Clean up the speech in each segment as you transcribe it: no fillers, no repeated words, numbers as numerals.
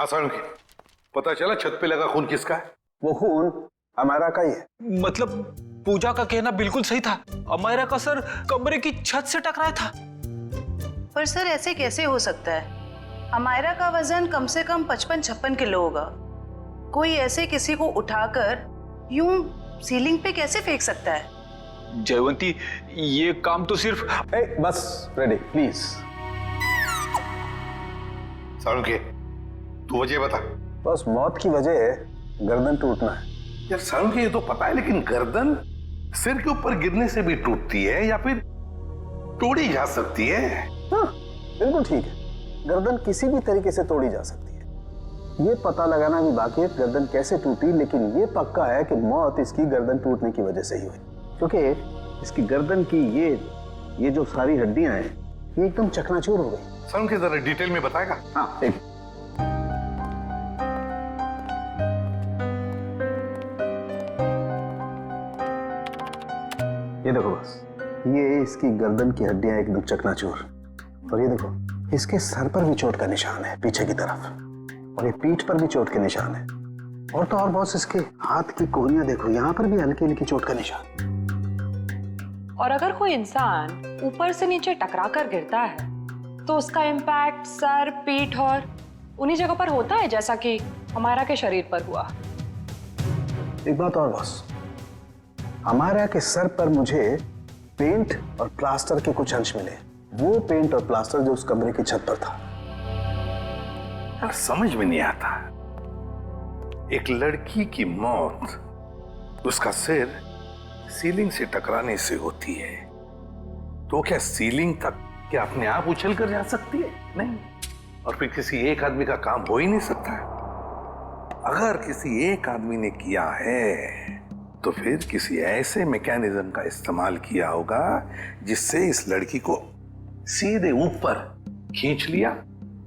हाँ सालुंखे, पता चला छत पे लगा खून किसका है? वो खून अमायरा का ही है। मतलब पूजा का कहना बिल्कुल सही था, अमायरा का सर कमरे की छत से टकराया था। पर सर ऐसे कैसे हो सकता है? अमायरा का वजन कम से कम 55-56 किलो होगा। कोई ऐसे किसी को उठाकर यूं सीलिंग पे कैसे फेंक सकता है? जयवंती, ये काम तो सिर्फ बस रेडी प्लीज। सालुंखे, तू वजह बता। बस मौत की वजह गर्दन टूटना है। यार सालुंखे, ये तो पता है, लेकिन गर्दन सिर के ऊपर गिरने से भी टूटती है या फिर तोड़ी जा सकती है? हाँ बिल्कुल ठीक है, गर्दन किसी भी तरीके से तोड़ी जा सकती है। ये पता लगाना भी बाकी है गर्दन कैसे टूटी, लेकिन ये पक्का है कि मौत इसकी गर्दन टूटने की वजह से ही हुई, क्योंकि इसकी गर्दन की ये जो सारी हड्डियां हैं ये एकदम चकनाचूर हो गई। सालुंखे जरा डिटेल में बताएगा? हाँ एक ये देखो, बस ये इसकी गर्दन की हड्डियां एकदम चकनाचूर, और ये देखो इसके सर पर भी चोट का निशान है पीछे की तरफ, और ये पीठ पर भी चोट के निशान है, और तो और बॉस इसके हाथ की कोहनियां देखो, यहाँ पर भी हल्की हल्की चोट का निशान। और अगर कोई इंसान ऊपर से नीचे टकरा कर गिरता है तो उसका इम्पैक्ट सर, पीठ और उन्हीं जगह पर होता है जैसा कि अमायरा के शरीर पर हुआ। एक बात और बॉस, अमायरा के सर पर मुझे पेंट और प्लास्टर के कुछ अंश मिले, वो पेंट और प्लास्टर जो उस कमरे की छत पर था। यार समझ में नहीं आता, एक लड़की की मौत उसका सिर सीलिंग से टकराने से होती है, तो क्या सीलिंग तक क्या अपने आप उछल कर जा सकती है? नहीं। और फिर किसी एक आदमी का काम हो ही नहीं सकता है। अगर किसी एक आदमी ने किया है तो फिर किसी ऐसे मैकेनिज्म का इस्तेमाल किया होगा जिससे इस लड़की को सीधे ऊपर खींच लिया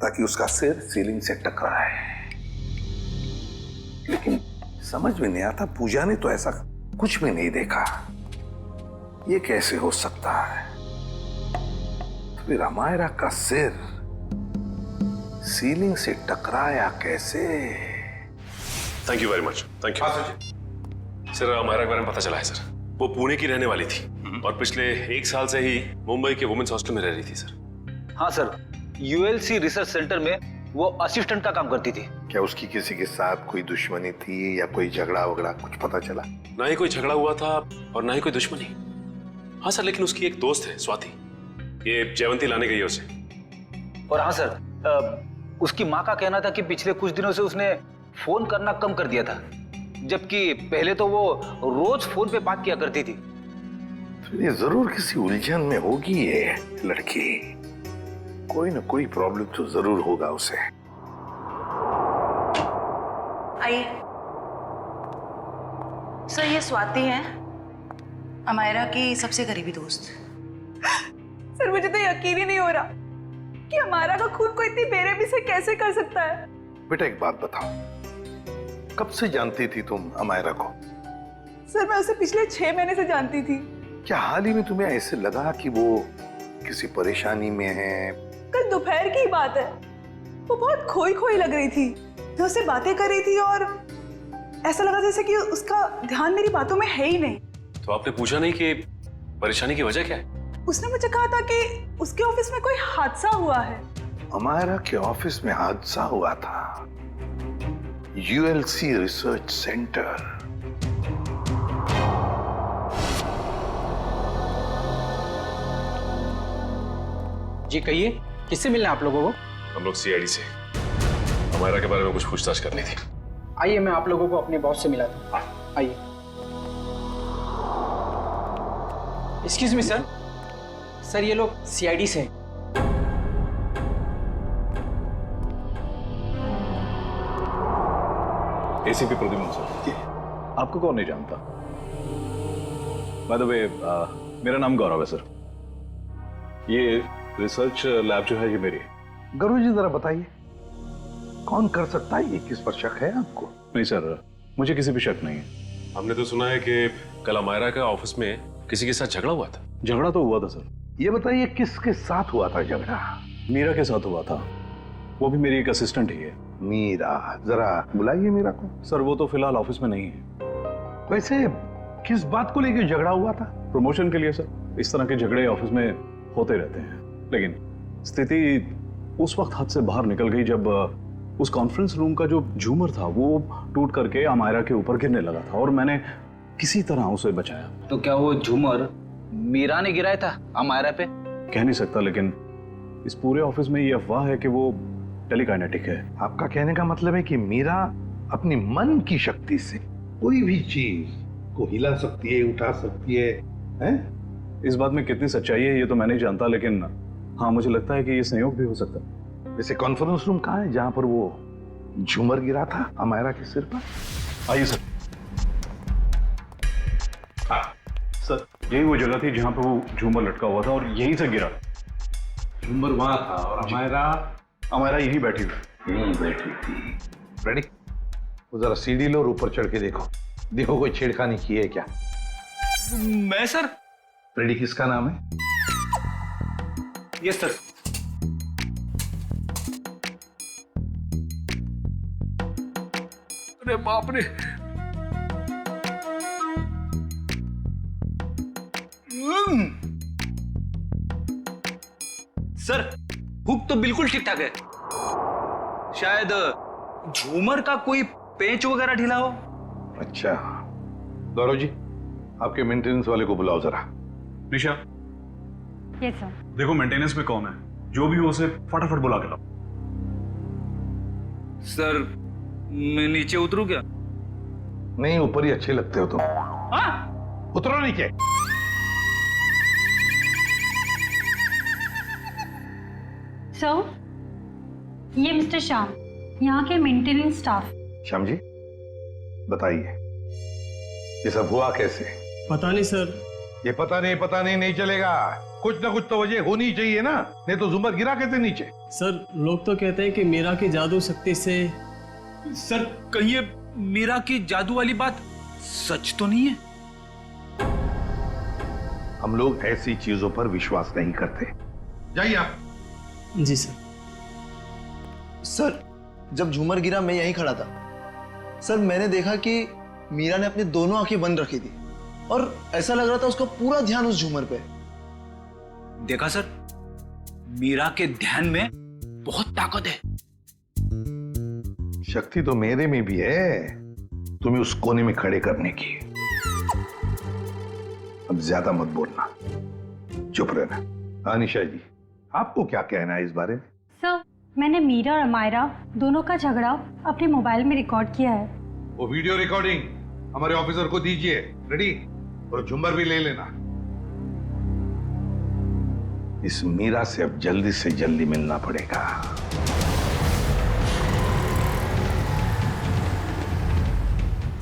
ताकि उसका सिर सीलिंग से टकराए। लेकिन समझ में नहीं आता, पूजा ने तो ऐसा कुछ भी नहीं देखा, ये कैसे हो सकता है? तो फिर अमायरा का सिर सीलिंग से टकराया कैसे? Thank you very much, thank you. Sir Amaira के बारे में पता चला है सर, वो पुणे की रहने वाली थी और पिछले 1 साल से ही मुंबई के वुमेन्स हॉस्टल में रह रही थी सर। हाँ सर, यूएलसी रिसर्च सेंटर में वो असिस्टेंट का काम करती थी। क्या उसकी किसी के साथ कोई दुश्मनी थी या कोई झगड़ा वगड़ा कुछ पता चला? ना ही कोई झगड़ा हुआ था और ना ही कोई दुश्मनी। हाँ सर, लेकिन उसकी एक दोस्त है स्वाति, ये जयवंती लाने गई है उसे। और हाँ सर, उसकी माँ का कहना था कि पिछले कुछ दिनों से उसने फोन करना कम कर दिया था, जबकि पहले तो वो रोज फोन पे बात किया करती थी। तो ये जरूर किसी उलझन में होगी ये लड़की, कोई ना कोई प्रॉब्लम तो जरूर होगा उसे। आइए सर, ये स्वाति है, अमायरा की सबसे करीबी दोस्त। सर मुझे तो यकीन ही नहीं हो रहा कि अमायरा का खून कोई इतनी बेरहमी से कैसे कर सकता है। बेटा एक बात बताओ, कब से जानती थी तुम अमायरा को? सर मैं उसे पिछले 6 महीने से जानती थी। क्या हाल ही में तुम्हें ऐसे लगा कि वो किसी परेशानी में है? कल दोपहर की बात है, वो बहुत खोई खोई लग रही थी, मैं उससे बातें कर रही थी और ऐसा लगा जैसे कि उसका ध्यान मेरी बातों में है ही नहीं। तो आपने पूछा नहीं कि परेशानी की वजह क्या है? उसने मुझे कहा था कि उसके ऑफिस में कोई हादसा हुआ है। अमायरा के ऑफिस में हादसा हुआ था, यूएलसी रिसर्च सेंटर। जी कहिए, किससे मिलना है आप लोगों को? हम लोग सीआईडी से, अमायरा के बारे में कुछ पूछताछ करनी थी। आइए मैं आप लोगों को अपने बॉस से मिला दूं। आइए। एक्सक्यूज मी सर, सर ये लोग सीआईडी से हैं। ACP Pradyuman sir. आपको कौन नहीं जानता? बाय द वे मेरा नाम गौरव है सर। ये रिसर्च लैब जो है ये मेरी है। गौरव जी जरा बताइए, कौन कर सकता है ये? किस पर शक है आपको? नहीं सर, मुझे किसी भी शक नहीं है। हमने तो सुना है कि कल अमायरा का ऑफिस में किसी के साथ झगड़ा हुआ था। झगड़ा तो हुआ था सर। ये बताइए किसके साथ हुआ था झगड़ा? मीरा के साथ हुआ था, वो भी मेरी एक असिस्टेंट ही है। मीरा, जरा बुलाइए मीरा को। सर वो तो फिलहाल ऑफिस में नहीं है। वैसे किस बात को लेकर झगड़ा हुआ था? प्रमोशन के लिए सर। इस तरह के झगड़े ऑफिस में होते रहते हैं, लेकिन स्थिति उस वक्त हाथ से बाहर निकल गई जब उस कॉन्फ्रेंस रूम का जो झूमर था वो टूट करके अमायरा के ऊपर गिरने लगा था और मैंने किसी तरह उसे बचाया। तो क्या वो झूमर मीरा ने गिराया था अमायरा पे? कह नहीं सकता, लेकिन इस पूरे ऑफिस में ये अफवाह है कि वो टेलीकाइनेटिक है। आपका कहने का मतलब है कि मीरा अपनी मन की शक्ति से कोई भी चीज को हिला सकती है, उठा सकती है, हैं? इस बात में कितनी सच्चाई है ये तो मैं नहीं जानता, लेकिन हाँ मुझे लगता है कि ये संयोग भी हो सकता है। वैसे कॉन्फ्रेंस रूम कहाँ है जहां पर वो झूमर गिरा था अमायरा के सिर पर? आइए सर। सर यही वो जगह थी जहां पर वो झूमर लटका हुआ था और यहीं से गिरा। झूमर वहां था और अमायरा यही बैठी हुई। यहीं बैठी थी। रेडी? वो जरा सीढ़ी लो और ऊपर चढ़ के देखो, देखो कोई छेड़खानी की है क्या। मैं सर? रेडी किसका नाम है? Yes sir. अरे बाप रे, सर हुक तो बिल्कुल ठीक ठाक है, शायद झूमर का कोई पेंच वगैरह ढीला हो। अच्छा गौरव जी, आपके मेंटेनेंस वाले को बुलाओ जरा। निशा। Yes sir. देखो मेंटेनेंस में कौन है, जो भी हो उसे फटाफट बुला के लाओ। सर मैं नीचे उतरूं क्या? नहीं, ऊपर ही अच्छे लगते हो तुम। हाँ? उतरो नीचे। सर, ये मिस्टर श्याम, यहाँ के मेंटेनेंस स्टाफ। श्याम जी बताइए, ये सब हुआ कैसे? पता नहीं सर। ये पता नहीं चलेगा, कुछ ना कुछ तो वजह होनी चाहिए ना, नहीं तो झूमर गिरा कैसे नीचे? सर लोग तो कहते हैं कि मीरा की जादू शक्ति से। सर कहीं ये मीरा की जादू वाली बात सच तो नहीं है? हम लोग ऐसी चीजों पर विश्वास नहीं करते। जाइए आप। जी सर। सर जब झूमर गिरा मैं यहीं खड़ा था सर, मैंने देखा कि मीरा ने अपनी दोनों आंखें बंद रखी थी और ऐसा लग रहा था उसका पूरा ध्यान उस झूमर पे। देखा सर, मीरा के ध्यान में बहुत ताकत है। शक्ति तो मेरे में भी है, तुम्हें उस कोने में खड़े करने की। अब ज्यादा मत बोलना, चुप रहना। अनिशा जी, आपको क्या कहना है इस बारे में? सर मैंने मीरा और अमायरा दोनों का झगड़ा अपने मोबाइल में रिकॉर्ड किया है। वो वीडियो रिकॉर्डिंग हमारे ऑफिसर को दीजिए। रेडी? और झुम्बर भी ले लेना। इस मीरा से अब जल्दी से जल्दी मिलना पड़ेगा।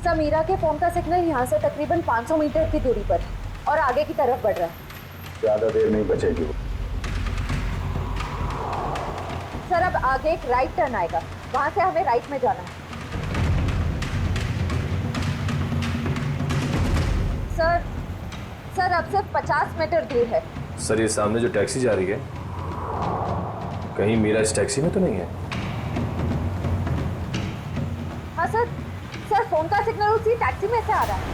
सर मीरा के फोन का सिग्नल यहाँ से तकरीबन 500 मीटर की दूरी पर और आगे की तरफ बढ़ रहा है। ज्यादा देर नहीं बचेगी वो। सर अब आगे एक राइट टर्न आएगा, वहां से हमें राइट में जाना है। सर अब सिर्फ 50 मीटर दूर है। सर ये सामने जो टैक्सी जा रही है, कहीं मीरा इस टैक्सी में तो नहीं है? हाँ सर फोन का सिग्नल उसी टैक्सी में से आ रहा है।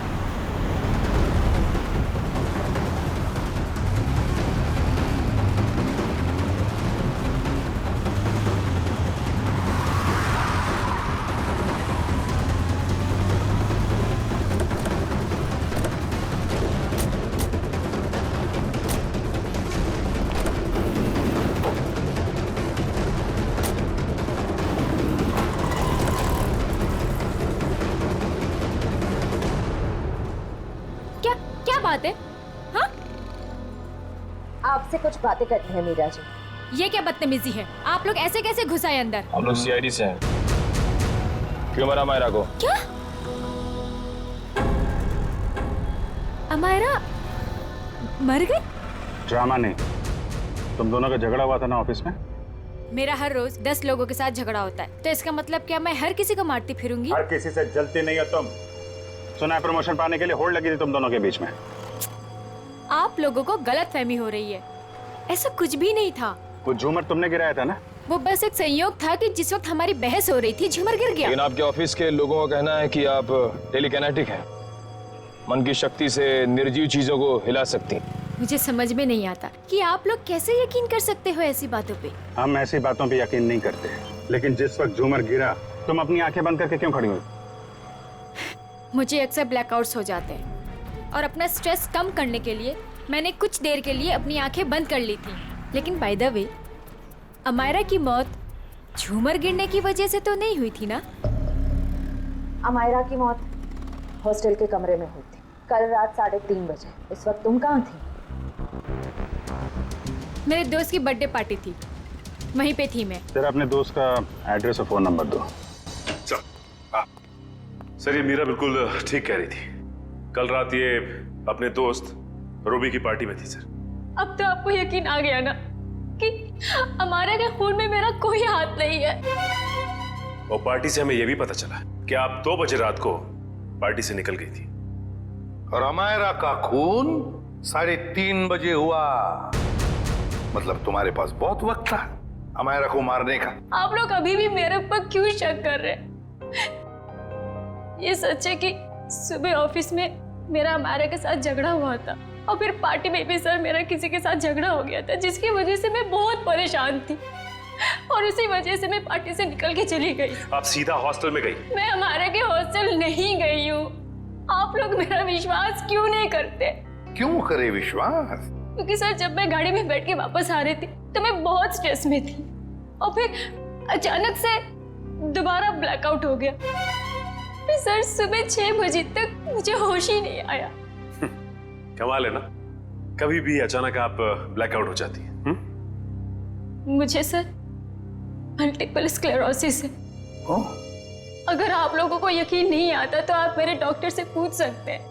बात है? हाँ? आपसे कुछ बातें करनी है मीरा जी। ये क्या बदतमीजी है? आप लोग ऐसे कैसे घुस आए अंदर? हम लोग सीआईडी से हैं। क्यों मारा अमायरा को? क्या? अमायरा मर गई? ड्रामा नहीं, तुम दोनों का झगड़ा हुआ था ना ऑफिस में। मेरा हर रोज 10 लोगों के साथ झगड़ा होता है, तो इसका मतलब क्या मैं हर किसी को मारती फिरूंगी? हर किसी से जलती नहीं हो तुम। सुना है प्रमोशन पाने के लिए होड़ लगी थी तुम दोनों के बीच में। आप लोगों को गलत फहमी हो रही है, ऐसा कुछ भी नहीं था। वो झूमर तुमने गिराया था ना? वो बस एक संयोग था कि जिस वक्त हमारी बहस हो रही थी झूमर गिर गया। लेकिन आपके ऑफिस के लोगों का कहना है कि आप टेलीकिनेटिक हैं, मन की शक्ति से निर्जीव चीजों को हिला सकती हैं। मुझे समझ में नहीं आता कि आप लोग कैसे यकीन कर सकते हो ऐसी बातों पे। हम ऐसी बातों पे यकीन नहीं करते, लेकिन जिस वक्त झूमर गिरा तुम अपनी आंखें बंद करके क्यों खड़ी हुई? मुझे अक्सर ब्लैकआउट्स हो जाते हैं और अपना स्ट्रेस कम करने के लिए मैंने कुछ देर के लिए अपनी आंखें बंद कर ली थी। लेकिन बाय द वे, अमायरा की मौत झूमर गिरने की वजह से तो नहीं हुई थी ना? अमायरा की मौत हॉस्टल के कमरे में हुई थी कल रात 3:30 बजे। इस वक्त तुम कहाँ थी? मेरे दोस्त की बर्थडे पार्टी थी, वहीं पे थी मैं। जरा अपने दोस्त का एड्रेस और फोन नंबर दो। सर ये मीरा बिल्कुल ठीक कह रही थी। कल रात ये अपने दोस्त रूबी की पार्टी में थी सर। अब तो आपको यकीन आ गया ना कि अमायरा के खून में मेरा कोई हाथ नहीं है। और पार्टी से हमें यह भी पता चला कि आप 2 बजे रात को पार्टी से निकल गई थी। और अमायरा का खून 3:30 बजे हुआ। मतलब तुम्हारे पास बहुत वक्त था अमायरा को मारने का। आप लोग अभी भी मेरे पर क्यों शक कर रहे हैं? ये सच है कि सुबह ऑफिस में मेरा अमायरा के साथ झगड़ा हुआ था और फिर पार्टी में भी सर मेरा किसी के साथ झगड़ा हो गया था, जिसकी वजह से मैं बहुत परेशान थी और उसी वजह से मैं पार्टी से निकल के चली गई। आप सीधा हॉस्टल में गई? मैं अमायरा के हॉस्टल नहीं गई हूँ। आप लोग मेरा विश्वास क्यों नहीं करते? क्यों करे विश्वास? क्योंकि सर जब मैं गाड़ी में बैठ के वापस आ रही थी तो मैं बहुत स्ट्रेस में थी और फिर अचानक से दोबारा ब्लैकआउट हो गया। फिर सर सुबह 6 बजे तक मुझे होश ही नहीं आया। कमाल है ना, कभी भी अचानक आप ब्लैकआउट हो जाती है। मुझे सर मल्टीपल स्क्लेरोसिस है। अगर आप लोगों को यकीन नहीं आता तो आप मेरे डॉक्टर से पूछ सकते हैं,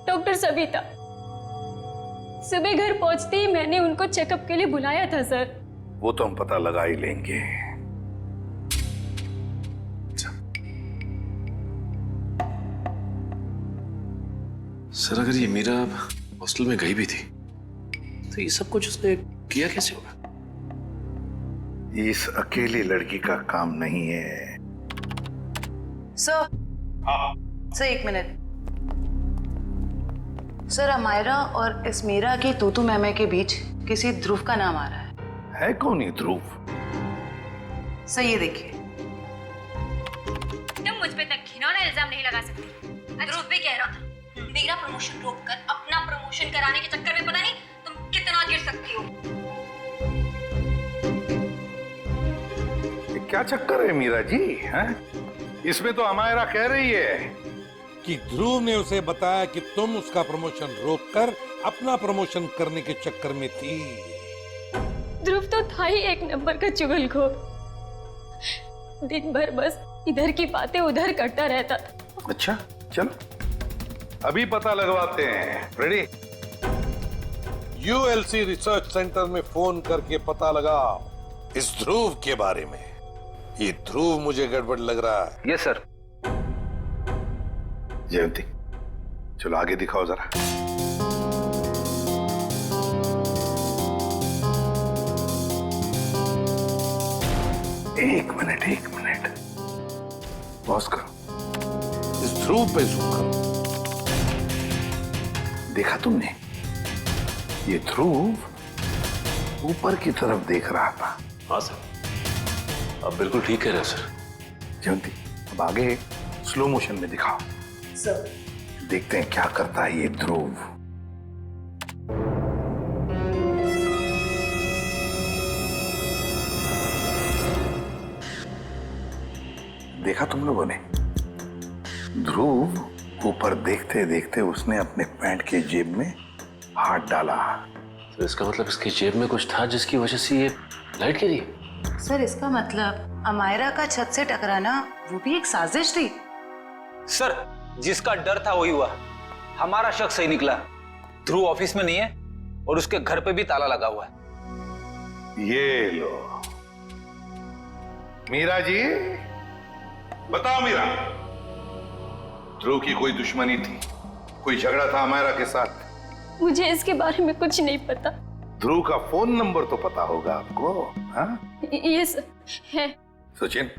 डॉक्टर सविता। सुबह घर पहुंचते ही मैंने उनको चेकअप के लिए बुलाया था सर। वो तो हम पता लगा ही लेंगे। सर अगर ये मीरा हॉस्टल में गई भी थी तो ये सब कुछ उसने किया कैसे होगा? इस अकेली लड़की का काम नहीं है। Sir, sir 1 minute. Sir Amaira और इस मीरा की तूतू मैमे के बीच किसी ध्रुव का नाम आ रहा है कौन ये ध्रुव? सर ये देखिए। तुम मुझ पे तक घिनौना इल्जाम नहीं लगा सकती। ध्रुव भी कह रहा था मेरा प्रमोशन रोककर अपना प्रमोशन कराने के चक्कर में पता नहीं तुम कितना गिर सकती हो। ये क्या चक्कर है मीरा जी? हैं? इसमें तो अमायरा कह रही है कि ध्रुव ने उसे बताया कि तुम उसका प्रमोशन रोककर अपना प्रमोशन करने के चक्कर में थी। ध्रुव तो था ही एक नंबर का चुगलखोर। दिन भर बस इधर की बातें उधर करता रहता था। अच्छा चलो अभी पता लगवाते हैं। रेडी? यूएलसी रिसर्च सेंटर में फोन करके पता लगा इस ध्रुव के बारे में। ये ध्रुव मुझे गड़बड़ लग रहा है। Yes sir. जयंती चलो आगे दिखाओ जरा। एक मिनट पॉज करो। इस ध्रुव पे जूम करो। देखा तुमने? ये ध्रुव ऊपर की तरफ देख रहा था। हाँ सर, आप बिल्कुल ठीक कह रहे हो सर। जयंती अब आगे स्लो मोशन में दिखाओ। सर देखते हैं क्या करता है ये ध्रुव। देखा तुम लोगों ने? ध्रुव ऊपर देखते देखते उसने अपने पैंट के जेब में हाथ डाला। तो इसका मतलब इसकी जेब में कुछ था जिसकी वजह से ये लाइट गिरी। सर इसका मतलब अमायरा का छत से टकराना वो भी एक साजिश थी। सर जिसका डर था वही हुआ। हमारा शक सही निकला। ध्रुव ऑफिस में नहीं है और उसके घर पे भी ताला लगा हुआ है। ये लो मीरा जी, बताओ मीरा, ध्रुव की कोई दुश्मनी थी? कोई झगड़ा था अमायरा के साथ? मुझे इसके बारे में कुछ नहीं पता। ध्रुव का फोन नंबर तो पता होगा आपको, हाँ? यस है। सचिन,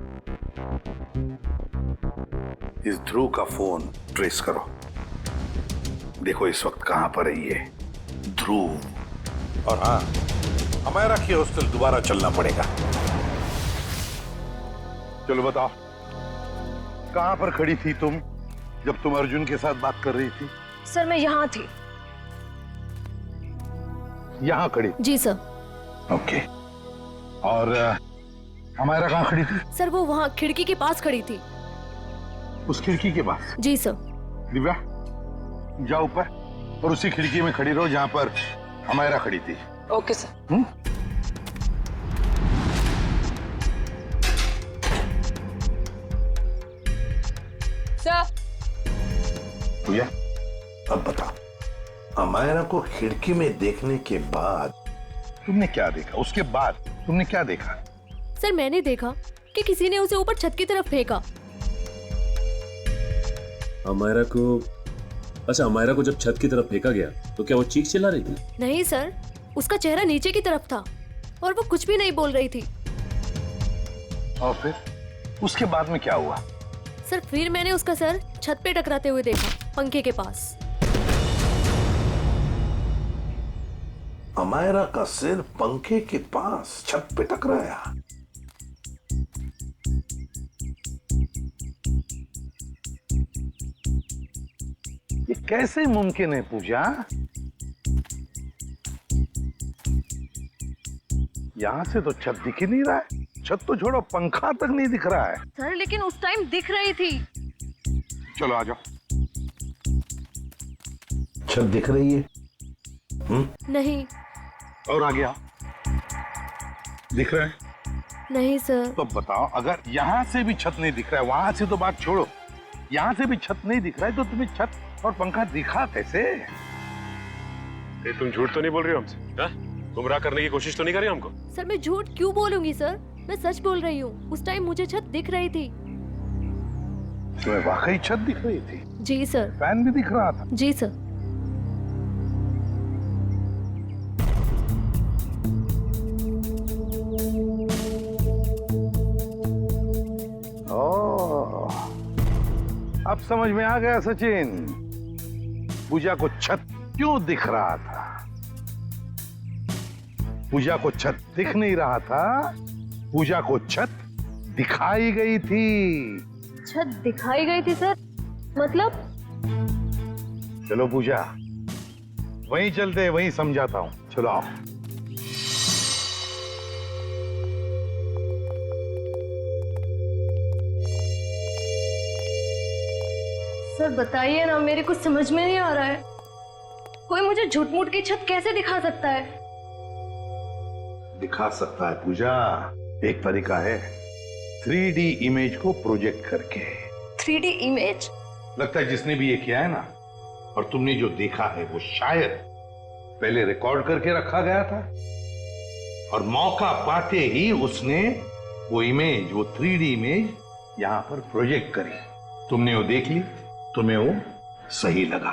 इस ध्रुव का फोन ट्रेस करो। देखो इस वक्त कहां पर है ये ध्रुव। और हाँ, हमारा की हॉस्टल दोबारा चलना पड़ेगा। चलो बताओ, कहां पर खड़ी थी तुम जब तुम अर्जुन के साथ बात कर रही थी? सर मैं यहाँ थी। यहां खड़ी? जी सर। ओके। और हमारा कहां खड़ी थी? सर वो वहाँ खिड़की के पास खड़ी थी। उस खिड़की के पास? जी सर। दिव्या, जाओ ऊपर और उसी खिड़की में खड़ी रहो जहां पर हमारा खड़ी थी। Okay sir. सर। भैया, अब बताओ, अमायरा को खिड़की में देखने के बाद तुमने क्या देखा? उसके बाद तुमने क्या देखा? सर मैंने देखा कि किसी ने उसे ऊपर छत की तरफ फेंका। अमायरा को, अच्छा अमायरा को जब छत की तरफ फेंका गया तो क्या वो चीख चिल्ला रही थी? नहीं सर, उसका चेहरा नीचे की तरफ था और वो कुछ भी नहीं बोल रही थी। और फिर उसके बाद में क्या हुआ? सर फिर मैंने उसका सर छत पे टकराते हुए देखा, पंखे के पास। अमायरा का सिर पंखे के पास छत पे टकराया। ये कैसे मुमकिन है पूजा? यहां से तो छत दिख ही नहीं रहा है। छत तो छोड़ो, पंखा तक नहीं दिख रहा है। सर लेकिन उस टाइम दिख रही थी। चलो आ जाओ। छत दिख रही है? नहीं। और आ गया? दिख रहा है? नहीं सर। तो बताओ, अगर यहां से भी छत नहीं दिख रहा है, वहां से तो बात छोड़ो, यहां से भी छत नहीं दिख रहा है, तो तुम्हें छत और पंखा दिखा कैसे? तुम झूठ तो नहीं बोल रही हो हमसे? गुमराह करने की कोशिश तो नहीं कर रही हमको? सर मैं झूठ क्यों बोलूंगी सर, मैं सच बोल रही हूँ। उस टाइम मुझे छत दिख रही थी। तुम्हें वाकई छत दिख रही थी? जी सर। फैन भी दिख रहा था? जी सर। अब समझ में आ गया सचिन, पूजा को छत क्यों दिख रहा था। पूजा को छत दिख नहीं रहा था, पूजा को छत दिखाई गई थी। छत दिखाई गई थी सर? मतलब? चलो पूजा, वहीं चलते, वहीं समझाता हूं। चलो आओ। सर बताइए ना, मेरे कुछ समझ में नहीं आ रहा है। कोई मुझे झूठ मूठ की छत कैसे दिखा सकता है? दिखा सकता है पूजा, एक तरीका है, 3D इमेज को प्रोजेक्ट करके। 3D image? लगता है जिसने भी ये किया है ना, और तुमने जो देखा है वो शायद पहले रिकॉर्ड करके रखा गया था, और मौका पाते ही उसने वो इमेज, वो 3D इमेज यहां पर प्रोजेक्ट करी। तुमने वो देख ली, तुम्हें वो सही लगा।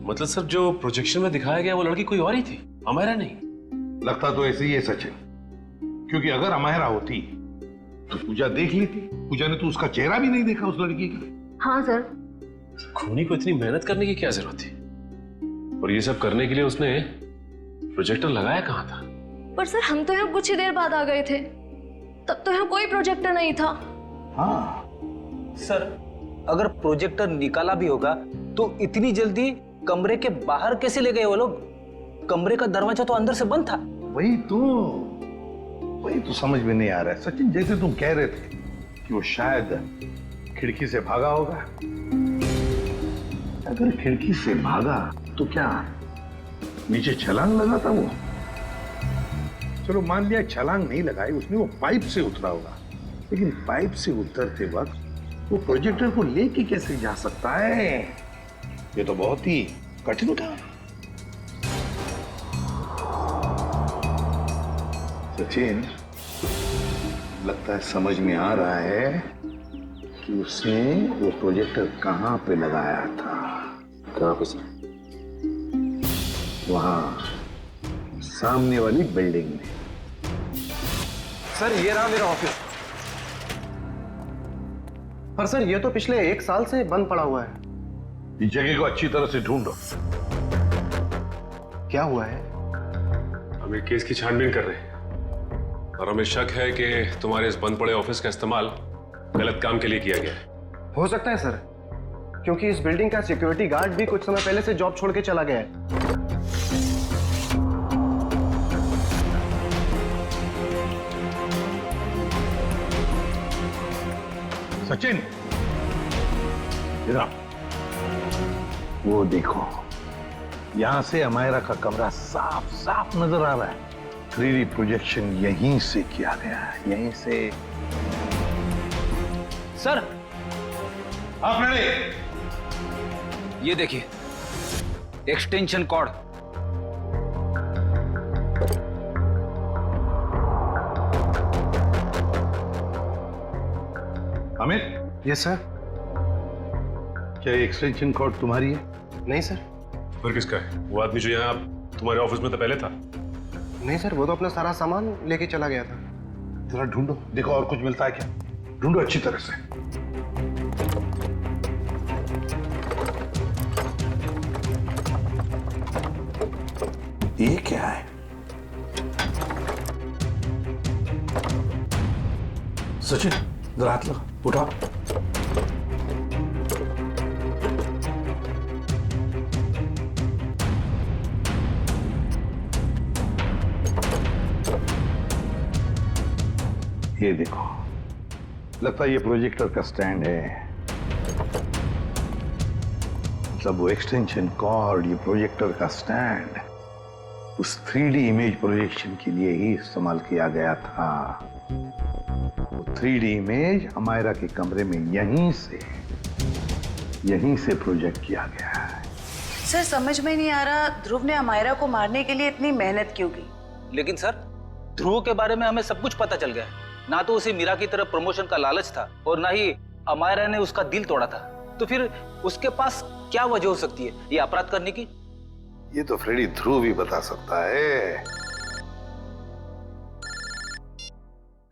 मतलब सर जो प्रोजेक्शन में दिखाया गया वो लड़की कोई और ही थी, अमायरा नहीं? लगता तो ऐसे ही है सचिन, क्योंकि अगर अमायरा होती तो पूजा देख लेती। पूजा ने तो उसका चेहरा भी नहीं देखा उस लड़की का। हाँ सर। खूनी को इतनी मेहनत करने की क्या जरूरत थी? और ये सब करने के लिए उसने प्रोजेक्टर लगाया कहाँ था? पर सर हम तो यहाँ कुछ ही देर बाद आ गए थे, तब तो यहाँ कोई प्रोजेक्टर नहीं था। हाँ सर, अगर प्रोजेक्टर निकाला भी होगा तो इतनी जल्दी कमरे के बाहर कैसे ले गए वो लोग? कमरे का दरवाजा तो अंदर से बंद था। वही तो समझ में नहीं आ रहा है सचिन। जैसे तुम कह रहे थे कि वो शायद खिड़की से भागा होगा। अगर खिड़की से भागा तो क्या नीचे छलांग लगा था वो? चलो मान लिया छलांग नहीं लगाई उसने, वो पाइप से उतरा होगा। लेकिन पाइप से उतरते वक्त वो प्रोजेक्टर को लेके कैसे जा सकता है? ये तो बहुत ही कठिन काम है। सचिन, लगता है समझ में आ रहा है कि उसने वो प्रोजेक्टर कहां पे लगाया था। कहां पे सर? वहां सामने वाली बिल्डिंग में। सर ये रहा मेरा ऑफिस। पर सर ये तो पिछले 1 साल से बंद पड़ा हुआ है। इस जगह को अच्छी तरह से ढूंढो। क्या हुआ है? हम एक केस की छानबीन कर रहे हैं और हमें शक है कि तुम्हारे इस बंद पड़े ऑफिस का इस्तेमाल गलत काम के लिए किया गया है। हो सकता है सर, क्योंकि इस बिल्डिंग का सिक्योरिटी गार्ड भी कुछ समय पहले से जॉब छोड़ के चला गया है। सचिन, इधर वो देखो, यहां से अमायरा का कमरा साफ साफ नजर आ रहा है। 3D प्रोजेक्शन यहीं से किया गया है, यहीं से। सर आप रेडी? ये देखिए extension cord. Amit. Yes sir. क्या ये एक्सटेंशन कॉर्ड तुम्हारी है? नहीं सर। फिर किसका है? वो आदमी जो यहाँ तुम्हारे ऑफिस में तो पहले था। नहीं सर, वो तो अपना सारा सामान लेके चला गया था। जरा ढूंढो, देखो और कुछ मिलता है क्या। ढूंढो अच्छी तरह से। ये क्या है? सचिन जरा हाथ लगा, उठाओ। ये देखो, लगता है ये प्रोजेक्टर का स्टैंड है। मतलब वो एक्सटेंशन कॉर्ड, ये प्रोजेक्टर का स्टैंड उस 3D इमेज प्रोजेक्शन के लिए ही इस्तेमाल किया गया था। वो 3D इमेज अमायरा के कमरे में यहीं से प्रोजेक्ट किया गया है। सर समझ में नहीं आ रहा, ध्रुव ने अमायरा को मारने के लिए इतनी मेहनत क्यों की? लेकिन सर ध्रुव के बारे में हमें सब कुछ पता चल गया। ना तो उसे मीरा की तरफ प्रमोशन का लालच था और ना ही अमायरा ने उसका दिल तोड़ा था। तो फिर उसके पास क्या वजह हो सकती है ये अपराध करने की? ये तो फ्रेडी ध्रुव ही बता सकता है।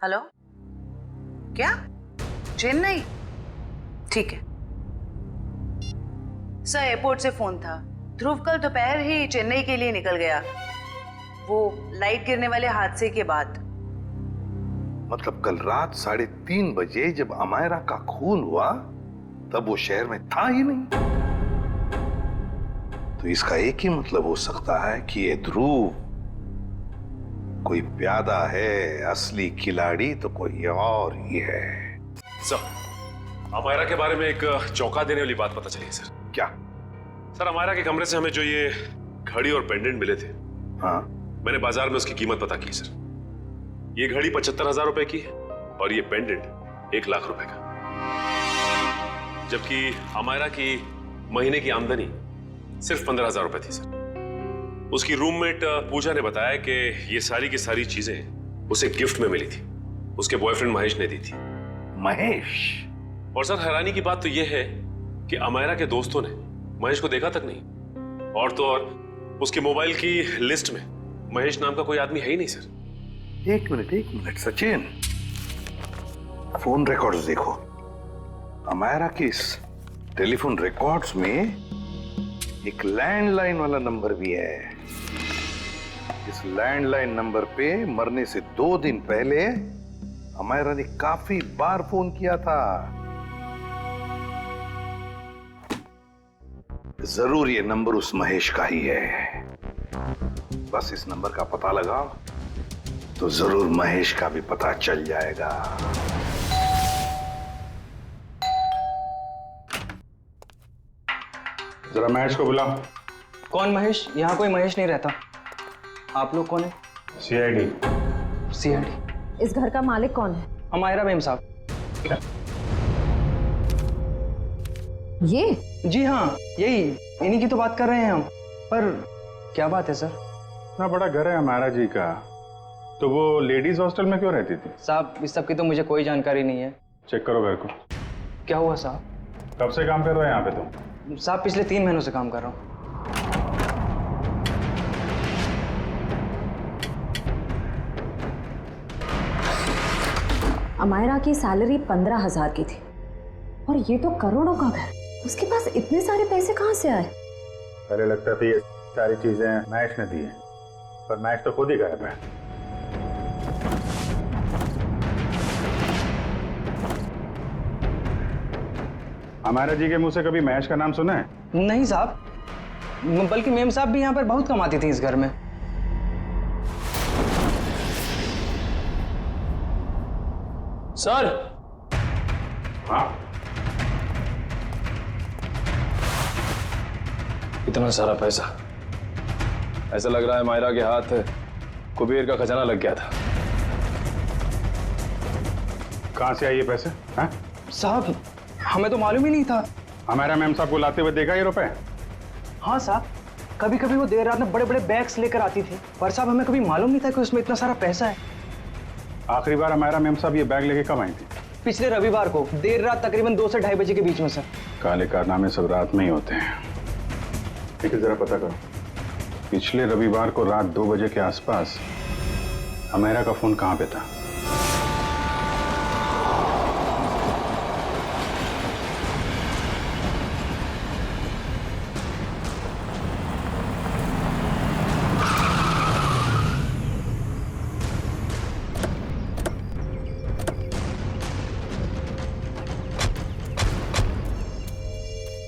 हेलो, क्या चेन्नई? ठीक है सर, एयरपोर्ट से फोन था। ध्रुव कल दोपहर ही चेन्नई के लिए निकल गया, वो लाइट गिरने वाले हादसे के बाद। मतलब कल रात 3:30 बजे जब अमायरा का खून हुआ तब वो शहर में था ही नहीं। तो इसका एक ही मतलब हो सकता है कि ये ध्रुव कोई प्यादा है, असली खिलाड़ी तो कोई और ही है। सर, अमायरा के बारे में एक चौंका देने वाली बात पता चली है सर। क्या? सर अमायरा के कमरे से हमें जो ये घड़ी और पेंडेंट मिले थे, हाँ, मैंने बाजार में उसकी कीमत पता की सर। ये घड़ी 75,000 रुपए की है और ये पेंडेंट 1 लाख रुपए का। जबकि अमायरा की महीने की आमदनी सिर्फ 15,000 रुपए थी सर। उसकी रूममेट पूजा ने बताया कि ये सारी की सारी चीजें उसे गिफ्ट में मिली थी, उसके बॉयफ्रेंड महेश ने दी थी। महेश? और सर हैरानी की बात तो यह है कि अमायरा के दोस्तों ने महेश को देखा तक नहीं। और तो और उसके मोबाइल की लिस्ट में महेश नाम का कोई आदमी है ही नहीं सर। एक मिनट सचिन, फोन रिकॉर्ड्स देखो। अमायरा के इस टेलीफोन रिकॉर्ड्स में एक लैंडलाइन वाला नंबर भी है। इस लैंडलाइन नंबर पे मरने से 2 दिन पहले अमायरा ने काफी बार फोन किया था। जरूर ये नंबर उस महेश का ही है। बस इस नंबर का पता लगाओ तो जरूर महेश का भी पता चल जाएगा। जरा महेश को बुलाओ। कौन महेश? यहाँ कोई महेश नहीं रहता। आप लोग कौन है? CID। CID? इस घर का मालिक कौन है? अमायरा मेम साहब। ये? जी हाँ, यही, इन्हीं की तो बात कर रहे हैं हम। पर क्या बात है सर? इतना बड़ा घर है अमायरा जी का, तो वो लेडीज हॉस्टल में क्यों रहती थी? साहब इस सब की तो मुझे कोई जानकारी नहीं है। चेक करो घर को। क्या हुआ साहब? कब से काम कर रहे हैं यहाँ पे तुम? साहब पिछले 3 महीनों से काम कर रहा हूँ। अमायरा की सैलरी 15,000 की थी और ये तो करोड़ों का घर, उसके पास इतने सारे पैसे कहाँ से आए? पहले लगता था ये सारी चीजें महेश ने दी हैं, पर महेश तो खुद ही गायब है। अमायरा जी के मुंह से कभी महेश का नाम सुना है? नहीं साहब, बल्कि मेम साहब भी यहाँ पर बहुत कमाती थी इस घर में। सर। हाँ। इतना सारा पैसा, ऐसा लग रहा है मायरा के हाथ कुबेर का खजाना लग गया था। कहाँ से आए ये पैसे? हाँ? साहब हमें तो मालूम ही नहीं था। हमारा मैम साहब को लाते हुए देखा ये रुपए? हाँ साहब, कभी कभी वो देर रात में बड़े बड़े बैग्स लेकर आती थी, पर साहब हमें कभी मालूम नहीं था कि उसमें इतना सारा पैसा है। आखिरी बार हमारा मैम साहब ये बैग लेके कब आई थी? पिछले रविवार को देर रात तकरीबन 2 से 2:30 बजे के बीच में सर। काले कारनामे सब रात में ही होते हैं। लेकिन जरा पता करो, पिछले रविवार को रात 2 बजे के आसपास अमेरा का फोन कहाँ पे था?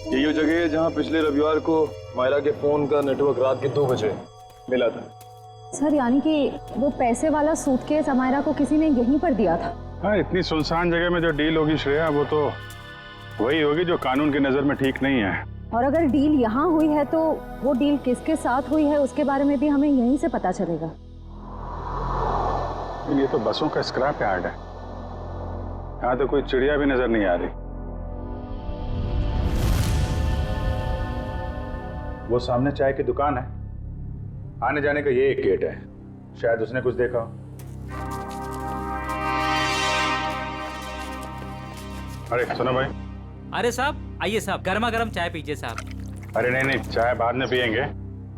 यही वो जगह है जहाँ पिछले रविवार को मायरा के फोन का नेटवर्क रात के 2 बजे मिला था। सर यानी कि वो पैसे वाला सूटकेस अमायरा को किसी ने यहीं पर दिया था? हाँ, इतनी सुनसान जगह में जो डील होगी श्रेया, वो तो वही होगी जो कानून की नजर में ठीक नहीं है। और अगर डील यहाँ हुई है तो वो डील किसके साथ हुई है उसके बारे में भी हमें यहीं से पता चलेगा। ये तो बसों का स्क्रैप यार्ड है, यहाँ तो कोई चिड़िया भी नजर नहीं आ रही। वो सामने चाय की दुकान है, आने जाने का ये एक गेट है, शायद उसने कुछ देखा हो। अरे सुनो भाई। अरे साहब आइए साहब, गर्मा गर्म चाय पीजिए साहब। अरे नहीं नहीं, चाय बाद में पियेंगे,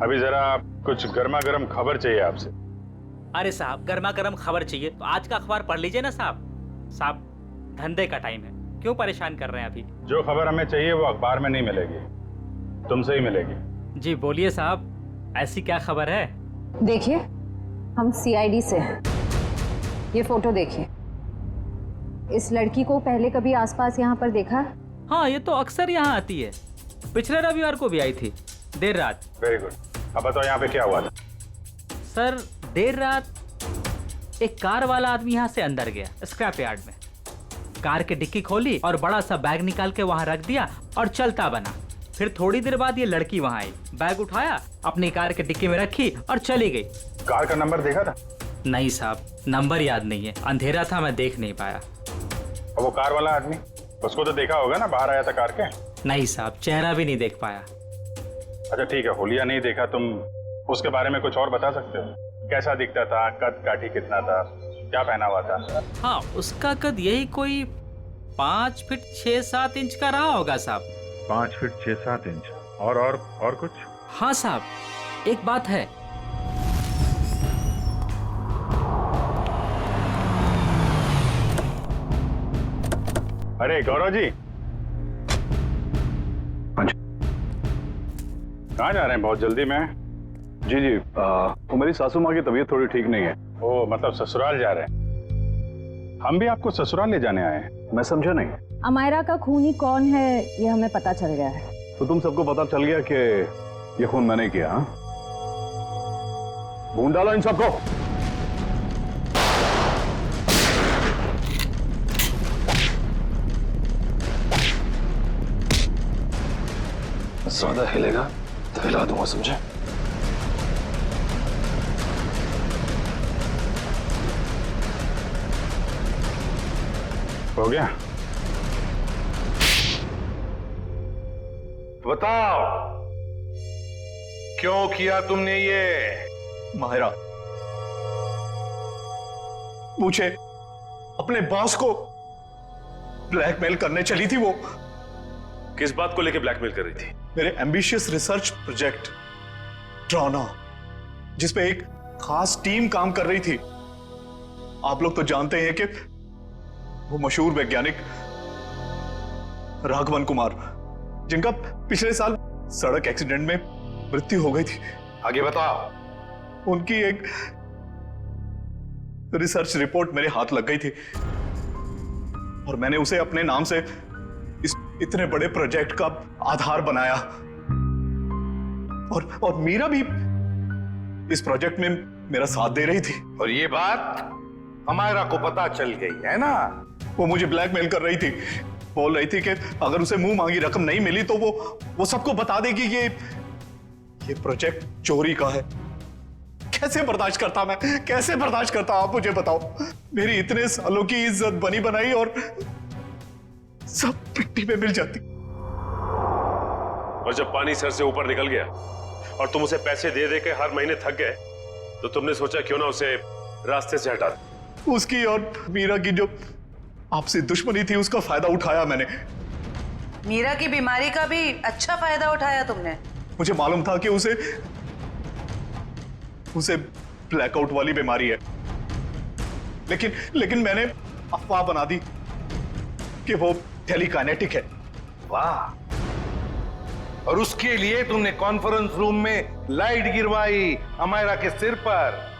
अभी जरा कुछ गर्मा गर्म खबर चाहिए आपसे। अरे साहब गर्मा गर्म खबर चाहिए तो आज का अखबार पढ़ लीजिए ना साहब। साहब धंधे का टाइम है, क्यों परेशान कर रहे हैं अभी? जो खबर हमें चाहिए वो अखबार में नहीं मिलेगी, तुमसे ही मिलेगी। जी बोलिए साहब, ऐसी क्या खबर है? देखिए, हम CID से हैं। ये फोटो देखिए, इस लड़की को पहले कभी आसपास यहाँ पर देखा है? हाँ, ये तो अक्सर यहाँ आती है, पिछले रविवार को भी आई थी देर रात। वेरी गुड, अब बताओ यहाँ पे क्या हुआ था? सर देर रात एक कार वाला आदमी यहाँ से अंदर गया स्क्रैप यार्ड में, कार की डिक्की खोली और बड़ा सा बैग निकाल के वहाँ रख दिया और चलता बना। फिर थोड़ी देर बाद ये लड़की वहाँ आई, बैग उठाया, अपनी कार के डिक्की में रखी और चली गई। कार का नंबर देखा था? नहीं साहब, नंबर याद नहीं है, अंधेरा था, मैं देख नहीं पाया। और वो कार वाला आदमी, उसको तो देखा होगा ना, बाहर आया था कार के? नहीं साहब, चेहरा भी नहीं देख पाया। अच्छा ठीक है, होलिया नहीं देखा, तुम उसके बारे में कुछ और बता सकते हो? कैसा दिखता था, कद काठी कितना था, क्या पहना हुआ था? हाँ, उसका कद यही कोई 5 फीट 6-7 इंच का रहा होगा साहब। 5 फीट 6-7 इंच। और कुछ? हाँ साहब, एक बात है। अरे गौरव जी, कहाँ जा रहे हैं बहुत जल्दी में? जी वो मेरी सासू माँ की तबीयत थोड़ी ठीक नहीं है। ओ मतलब ससुराल जा रहे हैं? हम भी आपको ससुराल ले जाने आए हैं। मैं समझा नहीं। अमायरा का खूनी कौन है ये हमें पता चल गया है। तो तुम सबको पता चल गया कि ये खून मैंने किया? हाँ, ढूंढ डालो इन सबको। ज्यादा हिलेगा तो हिला दूंगा, समझे? हो गया? बताओ क्यों किया तुमने ये? माहिरा, मुझे अपने बॉस को ब्लैकमेल करने चली थी। वो किस बात को लेकर ब्लैकमेल कर रही थी? मेरे एम्बिशियस रिसर्च प्रोजेक्ट ड्रोना, जिसपे एक खास टीम काम कर रही थी। आप लोग तो जानते हैं कि वो मशहूर वैज्ञानिक राघवन कुमार, जिनका पिछले साल सड़क एक्सीडेंट में मृत्यु हो गई थी। आगे बताओ। उनकी एक रिसर्च रिपोर्ट मेरे हाथ लग गई थी और मैंने उसे अपने नाम से इस इतने बड़े प्रोजेक्ट का आधार बनाया। और मीरा भी इस प्रोजेक्ट में मेरा साथ दे रही थी। और ये बात अमायरा को पता चल गई है ना? वो मुझे ब्लैकमेल कर रही थी, बोल रही थी कि अगर उसे मुंह मांगी रकम नहीं मिली तो वो सबको बता देगी कि ये प्रोजेक्ट चोरी का है। कैसे बर्दाश्त करता मैं, कैसे बर्दाश्त करता? आप मुझे बताओ। मेरी इतने सालों की इज्जत बनी बनाई और सब मिट्टी में मिल जाती। और जब पानी सर से ऊपर निकल गया और तुम उसे पैसे दे दे के हर महीने थक गए, तो तुमने सोचा क्यों ना उसे रास्ते से हटा दे। उसकी और मीरा की जो आपसी दुश्मनी थी उसका फायदा उठाया मैंने। मीरा की बीमारी का भी अच्छा फायदा उठाया तुमने। मुझे मालूम था कि उसे ब्लैकआउट वाली बीमारी है, लेकिन मैंने अफवाह बना दी कि वो टेलीकाइनेटिक है। वाह! और उसके लिए तुमने कॉन्फ्रेंस रूम में लाइट गिरवाई अमायरा के सिर पर,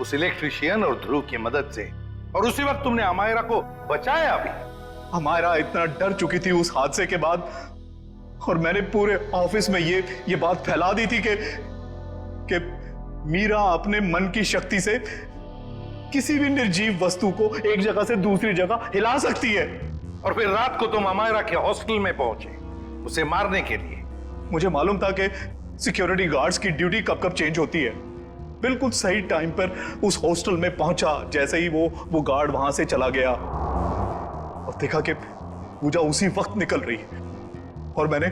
उस इलेक्ट्रिशियन और ध्रुव की मदद से, और उसी वक्त तुमने अमायरा को बचाया भी। अमायरा इतना डर चुकी थी उस हादसे के बाद, और मैंने पूरे ऑफिस में ये बात फैला दी थी कि मीरा अपने मन की शक्ति से किसी भी निर्जीव वस्तु को एक जगह से दूसरी जगह हिला सकती है। और फिर रात को तुम अमायरा के हॉस्टल में पहुंचे उसे मारने के लिए। मुझे मालूम था कि सिक्योरिटी गार्ड्स की ड्यूटी कब कब चेंज होती है। बिल्कुल सही टाइम पर उस हॉस्टल में पहुंचा। जैसे ही वो गार्ड वहां से चला गया और देखा कि पूजा उसी वक्त निकल रही है, और मैंने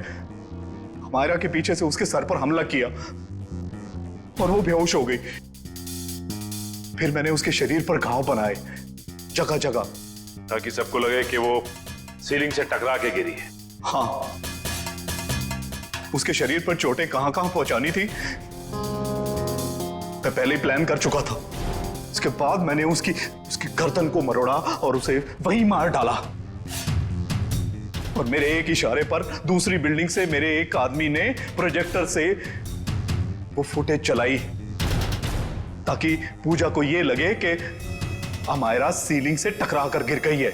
अमायरा के पीछे से उसके सर पर हमला किया और वो बेहोश हो गई। फिर मैंने उसके शरीर पर घाव बनाए जगह जगह, ताकि सबको लगे कि वो सीलिंग से टकरा के गिरी है। हाँ, उसके शरीर पर चोटें कहां कहां पहुंचानी थी मैं पहले ही प्लान कर चुका था। उसके बाद मैंने उसकी गर्दन को मरोड़ा और उसे वहीं मार डाला। और मेरे एक इशारे पर दूसरी बिल्डिंग से मेरे एक आदमी ने प्रोजेक्टर से वो फुटेज चलाई, ताकि पूजा को यह लगे कि अमायरा सीलिंग से टकरा कर गिर गई है।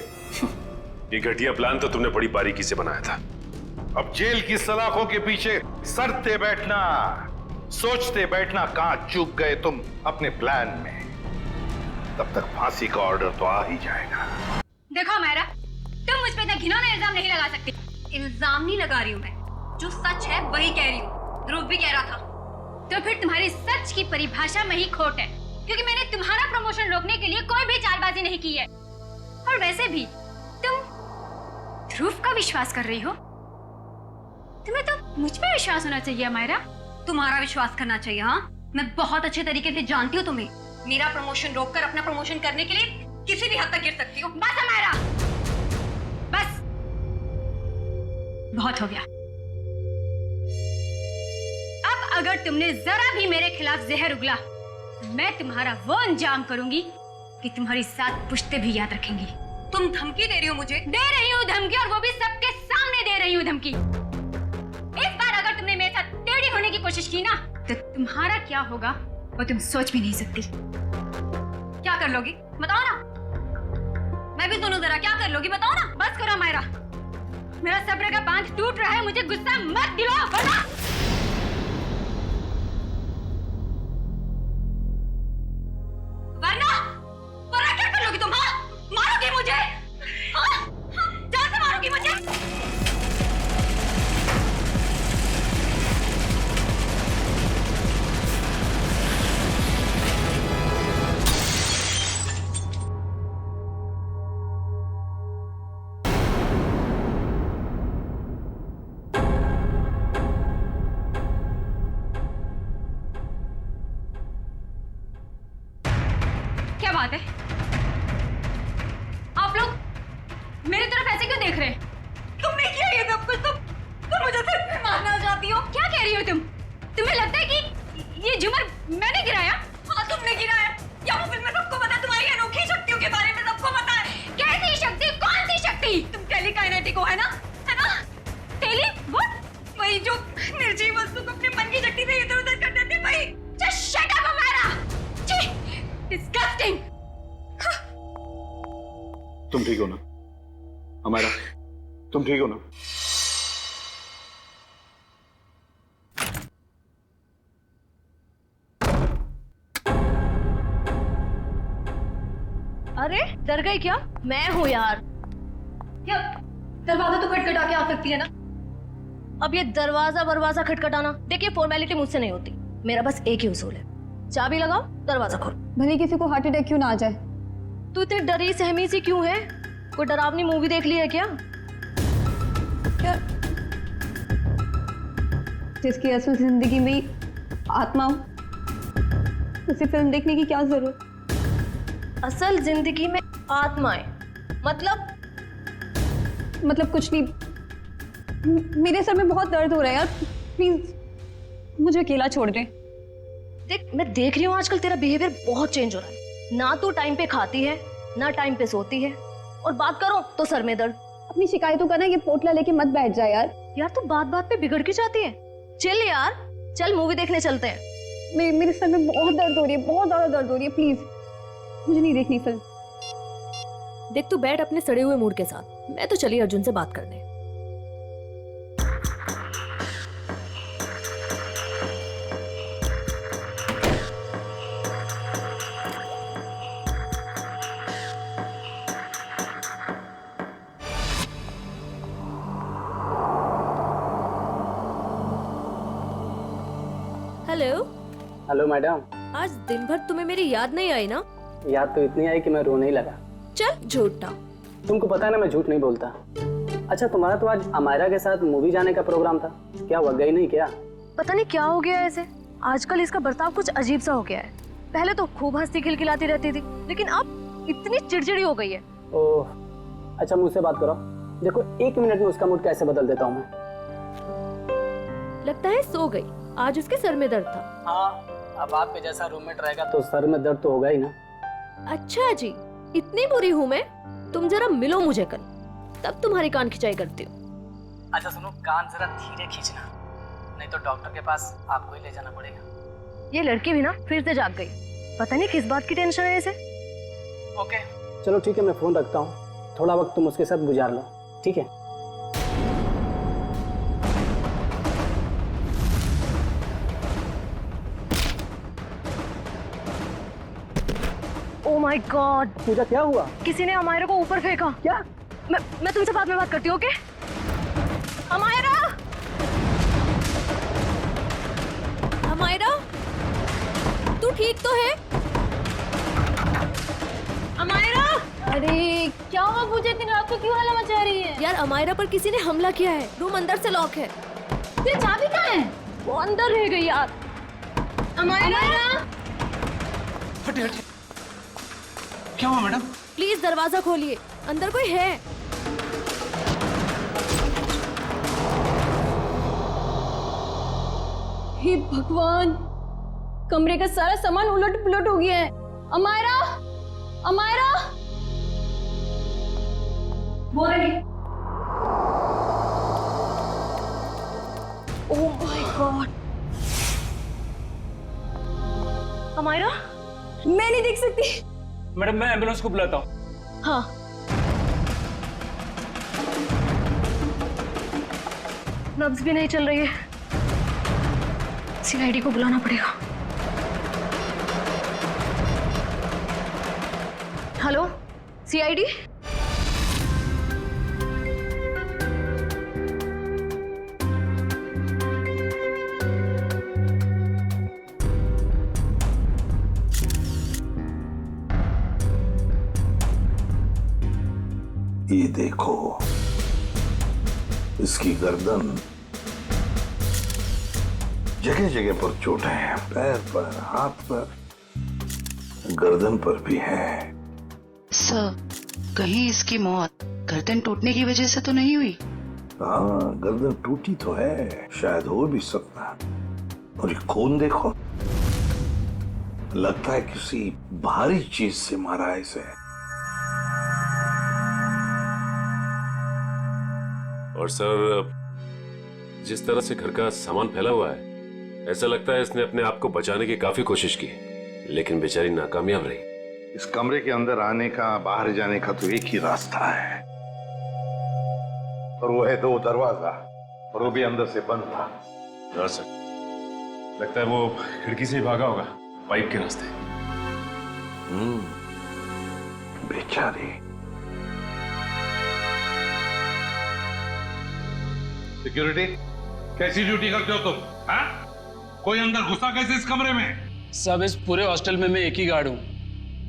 ये घटिया प्लान तो तुमने बड़ी बारीकी से बनाया था। अब जेल की सलाखों के पीछे सरते बैठना, सोचते बैठना कहां चूक गए तुम अपने प्लान में। तब तक फांसी का ऑर्डर तो आ ही जाएगा। देखो अमायरा, तुम मुझ पे इतना घिनौना इल्जाम नहीं लगा सकती। इल्जाम नहीं लगा रही हूँ मैं, जो सच है वही कह रही हूँ। ध्रुव भी कह रहा था। तो फिर तुम्हारी सच की परिभाषा में ही खोट है, क्योंकि मैंने तुम्हारा प्रमोशन रोकने के लिए कोई भी चालबाजी नहीं की है। और वैसे भी तुम ध्रुव का विश्वास कर रही हो। तुम्हें तो मुझ पे विश्वास होना चाहिए अमायरा। तुम्हारा विश्वास करना चाहिए। हाँ, मैं बहुत अच्छे तरीके से जानती हूँ तुम्हें। मेरा प्रमोशन रोककर अपना प्रमोशन करने के लिए किसी भी हद तक गिर सकती हो। बस अमायरा, बस बहुत हो गया। अब अगर तुमने जरा भी मेरे खिलाफ जहर उगला, मैं तुम्हारा वो अंजाम करूंगी कि तुम्हारी 7 पुश्तें भी याद रखेंगी। तुम धमकी दे रही हो मुझे? दे रही हूँ धमकी, और वो भी सबके सामने दे रही हूँ धमकी। इस बार अगर तुमने मेरे साथ टेढ़ी होने की कोशिश की ना, तो तुम्हारा क्या होगा वो तुम सोच भी नहीं सकती। क्या कर लोगी बताओ ना? मैं भी सुनूं जरा, क्या कर लोगी बताओ ना? बस करो अमायरा, मेरा सब्र का बांध टूट रहा है। मुझे गुस्सा मत दिलाओ, वरना क्या कर लोगी तुम? हाँ, मारोगी मुझे? हाँ, जान से मारोगी मुझे? क्या बात है? आप लोग मेरी तरफ ऐसे क्यों देख रहे हैं? तुमने किया ये सब कुछ? तुम मुझे सिर्फ भी मारना चाहती हो? क्या कह रही हो तुम? तुम्हें लगता है कि ये झूमर मैंने गिराया? हाँ, तुमने गिराया। या वो फिल्म में सबको पता है, तुम्हारी अनोखी शक्तियों के बारे में सबको पता है। कैसी शक्ति? कौन जेनेटिक हो, है ना? Tele what? वही जो निर्जीव वस्तु को अपने मन की शक्ति से इधर-उधर कर देते, वही। Just shut up Amaira. छी, डिस्गस्टिंग। तुम ठीक हो ना अमायरा? तुम ठीक हो ना? अरे डर गई क्या? मैं हूँ यार। क्या दरवाजा तो खटखटा के आ सकती है ना? अब ये दरवाजा खटखटाना, देखिए फॉर्मेलिटी मुझसे नहीं होती। मेरा बस एक ही उसूल है, चाबी लगाओ, दरवाजा खोलो। भले किसी को हार्ट अटैक क्यों ना आ जाए। तू इतनी डरी सहमी सी क्यों है? कोई डरावनी मूवी देख ली है क्या? जिसकी असल जिंदगी में ही आत्मा हो, उसे फिल्म देखने की क्या जरूरत? असल जिंदगी में आत्माएं मतलब कुछ नहीं। मेरे सर में बहुत दर्द हो रहा है यार, प्लीज मुझे अकेला छोड़ दे। देख, मैं देख रही हूँ आजकल तेरा बिहेवियर बहुत चेंज हो रहा है। ना तू टाइम पे खाती है, ना टाइम पे सोती है, और बात करो तो सर में दर्द। अपनी शिकायतों का ना ये पोटला लेके मत बैठ जा यार। यार तू बात बात पे बिगड़ के जाती है। चल यार, चल मूवी देखने चलते हैं। मेरे सर में बहुत दर्द हो रही है, बहुत ज्यादा दर्द हो रही है, प्लीज मुझे नहीं देखनी फिल्म। देख तू बैठ अपने सड़े हुए मूड के साथ, मैं तो चली अर्जुन से बात करने। हेलो। Hello madam. आज दिन भर तुम्हें मेरी याद नहीं आई ना? याद तो इतनी आई कि मैं रोने ही लगा। चल झूठा। तुमको पता है ना मैं झूठ नहीं बोलता। अच्छा तुम्हारा तो आज अमायरा के साथ मूवी जाने का प्रोग्राम था, क्या हुआ, गई नहीं क्या? पता नहीं क्या हो गया है ऐसे, आजकल इसका बर्ताव कुछ अजीब सा हो गया है। पहले तो खूब हंसती खिलखिलाती रहती थी, लेकिन अब इतनी चिड़चिड़ी हो गई है। ओह अच्छा मुझसे बात करो, देखो 1 मिनट में उसका मूड कैसे बदल देता हूँ मैं। लगता है सो गई, आज उसके सर में दर्द था। हाँ अब आपके जैसा रूममेट रहेगा तो सर में दर्द तो होगा ही ना। अच्छा जी, इतनी बुरी हूँ मैं? तुम जरा मिलो मुझे कल, तब तुम्हारी कान खिंचाई करती हूँ। अच्छा सुनो, कान जरा धीरे खींचना, नहीं तो डॉक्टर के पास आपको ही ले जाना पड़ेगा। ये लड़की भी ना फिर से जाग गई, पता नहीं किस बात की टेंशन है इसे। ओके चलो ठीक है, मैं फोन रखता हूँ, थोड़ा वक्त तुम उसके साथ गुजार लो, ठीक है? ओह माय गॉड, पूजा क्या हुआ? किसी ने अमायरा को ऊपर फेंका। क्या? मैं तुमसे बाद में बात करती हूँ, ओके? अमायरा, अमायरा, तू ठीक तो है? अमायरा! अरे क्या हुआ पूजा, इतनी रात को क्यों हल्ला मचा रही है? यार अमायरा पर किसी ने हमला किया है, रूम अंदर से लॉक है। तेरी चाबी कहाँ है? वो अंदर रह गई यार। अमायरा! हटे हटे, क्या हुआ मैडम? प्लीज दरवाजा खोलिए, अंदर कोई है। हे भगवान, कमरे का सारा सामान उलट पुलट हो गया है। अमायरा, अमायरा, वो रही। Oh my God, Amaira? मैं नहीं देख सकती। मैडम मैं एम्बुलेंस को बुलाता हूँ। हाँ। नब्ज भी नहीं चल रही है, सीआईडी को बुलाना पड़ेगा। Hello CID? ये देखो, इसकी गर्दन, जगह जगह पर चोटें हैं, पैर पर, हाथ पर, गर्दन पर भी है। सर, कहीं इसकी मौत गर्दन टूटने की वजह से तो नहीं हुई? हाँ, गर्दन टूटी तो है, शायद हो भी सकता। और ये खून देखो, लगता है किसी भारी चीज से मारा है इसे। और सर, जिस तरह से घर का सामान फैला हुआ है, ऐसा लगता है इसने अपने आप को बचाने की काफी कोशिश की, लेकिन बेचारी नाकामयाब रही। इस कमरे के अंदर आने का, बाहर जाने का तो एक ही रास्ता है, और वो है 2 दरवाजा, और वो भी अंदर से बंद था। हाँ सर, लगता है वो खिड़की से ही भागा होगा, पाइप के रास्ते। बेचारी। सिक्योरिटी, कैसी ड्यूटी करते हो तुम? हाँ? कोई अंदर घुसा कैसे इस कमरे में? सब इस पूरे हॉस्टल में मैं एक ही गार्ड हूँ।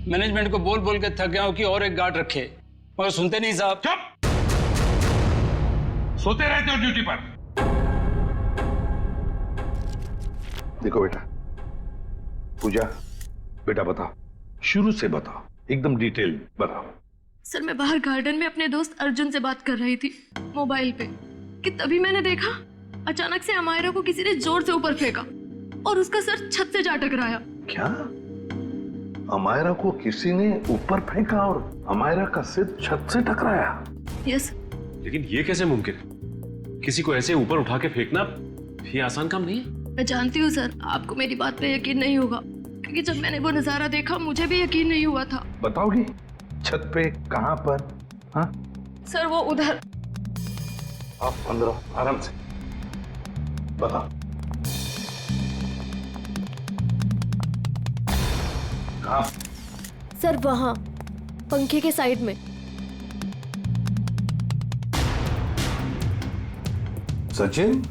मैनेजमेंट को बोल बोल के थक गया हूँ कि और एक गार्ड रखे, मगर सुनते नहीं साहब। चुप! सोते रहते हो ड्यूटी पर। देखो बेटा, पूजा, बेटा बताओ, शुरू से बताओ, एकदम डिटेल बताओ। सर, मैं बाहर गार्डन में अपने दोस्त अर्जुन से बात कर रही थी मोबाइल पे कि तभी मैंने देखा अचानक से अमायरा को किसी ने जोर से ऊपर फेंका और उसका सर छत से जा टकराया। क्या? अमायरा को किसी ने ऊपर फेंका और अमायरा का सिर छत से टकराया? यस। लेकिन ये कैसे मुमकिन है? किसी को ऐसे ऊपर उठा के फेंकना ये आसान काम नहीं है। मैं जानती हूँ सर, आपको मेरी बात पे यकीन नहीं होगा, क्योंकि जब मैंने वो नजारा देखा मुझे भी यकीन नहीं हुआ था। बताओगी छत पे कहां पर? हाँ सर, वो उधर। आप अंदर आराम से बताओ। कहां? सर, वहां पंखे के साइड में। सचिन,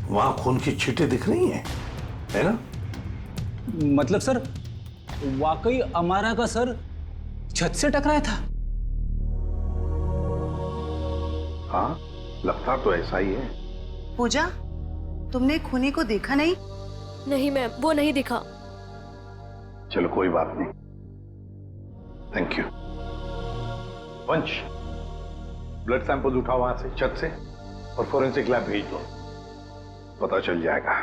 वहां खून की छींटें दिख रही हैं, है ना? मतलब सर, वाकई अमारा का सर छत से टकराया था? हाँ, लगता तो ऐसा ही है। पूजा, तुमने खूनी को देखा नहीं? नहीं मैम, वो नहीं दिखा। चलो कोई बात नहीं, थैंक यू। वंश, ब्लड सैंपल उठाओ वहां से, छत से, और फोरेंसिक लैब भेज दो, पता चल जाएगा।